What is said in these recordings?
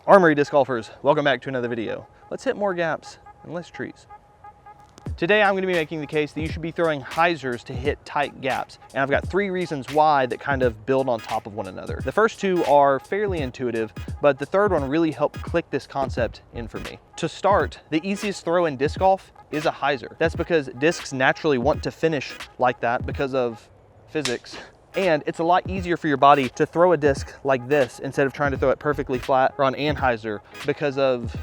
Armory disc golfers, welcome back to another video. Let's hit more gaps and less trees. Today I'm going to be making the case that you should be throwing hyzers to hit tight gaps, and I've got three reasons why that kind of build on top of one another. The first two are fairly intuitive, but the third one really helped click this concept in for me. To start, the easiest throw in disc golf is a hyzer. That's because discs naturally want to finish like that because of physics. And it's a lot easier for your body to throw a disc like this instead of trying to throw it perfectly flat or on an hyzer because of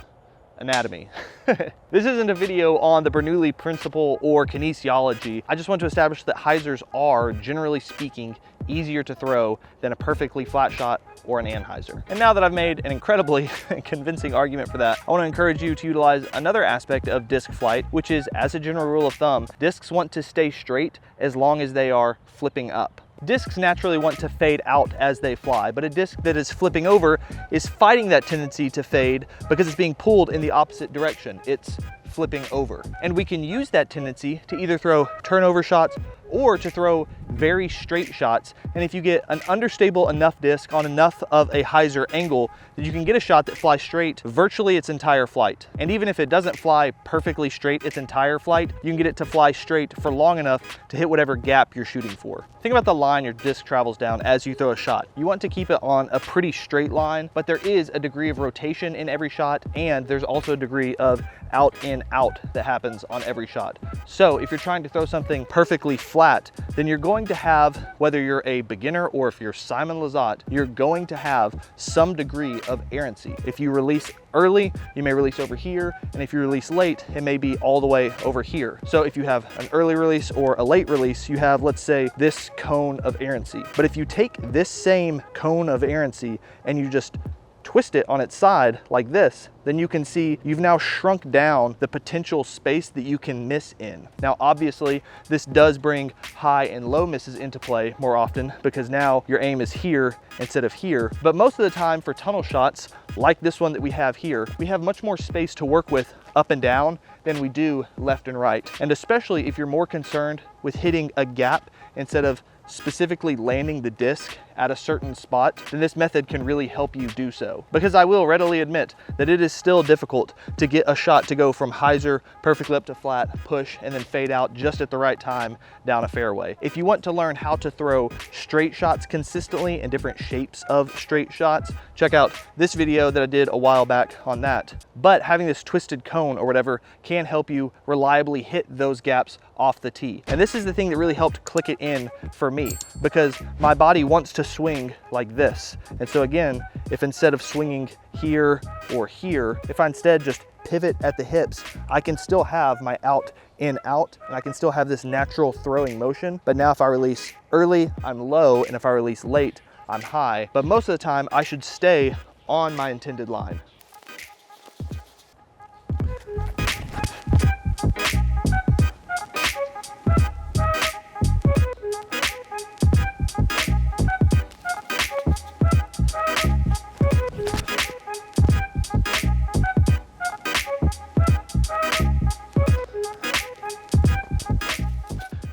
anatomy. This isn't a video on the Bernoulli principle or kinesiology. I just want to establish that hyzers are, generally speaking, easier to throw than a perfectly flat shot or an anhyzer. And now that I've made an incredibly convincing argument for that, I want to encourage you to utilize another aspect of disc flight, which is, as a general rule of thumb, discs want to stay straight as long as they are flipping up. Discs naturally want to fade out as they fly, but a disc that is flipping over is fighting that tendency to fade because it's being pulled in the opposite direction. It's flipping over. And we can use that tendency to either throw turnover shots or to throw very straight shots. And if you get an understable enough disc on enough of a hyzer angle, that you can get a shot that flies straight virtually its entire flight. And even if it doesn't fly perfectly straight its entire flight, you can get it to fly straight for long enough to hit whatever gap you're shooting for. Think about the line your disc travels down as you throw a shot. You want to keep it on a pretty straight line, but there is a degree of rotation in every shot, and there's also a degree of out in out that happens on every shot. So if you're trying to throw something perfectly flat, then you're going to have, whether you're a beginner or if you're Simon Lizotte, you're going to have some degree of errancy. If you release early, you may release over here, and if you release late, it may be all the way over here. So if you have an early release or a late release, you have, let's say, this cone of errancy. But if you take this same cone of errancy and you just twist it on its side like this, then you can see you've now shrunk down the potential space that you can miss in. Now, obviously, this does bring high and low misses into play more often because now your aim is here instead of here. But most of the time for tunnel shots, like this one that we have here, we have much more space to work with up and down than we do left and right. And especially if you're more concerned with hitting a gap instead of specifically landing the disc at a certain spot, then this method can really help you do so. Because I will readily admit that it is still difficult to get a shot to go from hyzer perfectly up to flat, push, and then fade out just at the right time down a fairway. If you want to learn how to throw straight shots consistently and different shapes of straight shots, check out this video that I did a while back on that. But having this twisted cone or whatever can help you reliably hit those gaps off the tee. And this is the thing that really helped click it in for me, because my body wants to swing like this. And so again, if instead of swinging here or here, if I instead just pivot at the hips, I can still have my out in out, and I can still have this natural throwing motion. But now if I release early, I'm low, and if I release late, I'm high. But most of the time I should stay on my intended line.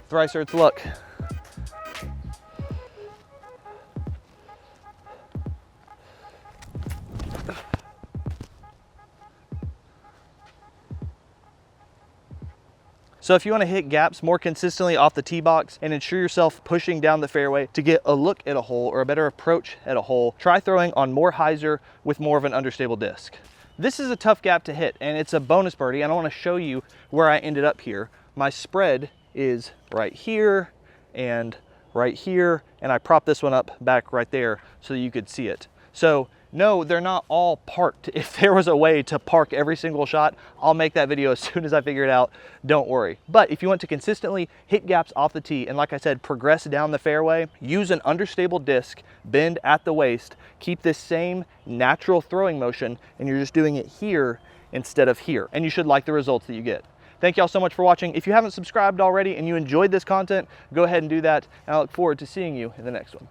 Thrice Earth's luck. So if you want to hit gaps more consistently off the tee box and ensure yourself pushing down the fairway to get a look at a hole or a better approach at a hole, try throwing on more hyzer with more of an understable disc. This is a tough gap to hit, and it's a bonus birdie, and I want to show you where I ended up here. My spread is right here and right here, and I propped this one up back right there so that you could see it. So no, they're not all parked. If there was a way to park every single shot, I'll make that video as soon as I figure it out, don't worry. But if you want to consistently hit gaps off the tee, and like I said, progress down the fairway, use an understable disc, bend at the waist, keep this same natural throwing motion, and you're just doing it here instead of here. And you should like the results that you get. Thank y'all so much for watching. If you haven't subscribed already and you enjoyed this content, go ahead and do that. And I look forward to seeing you in the next one.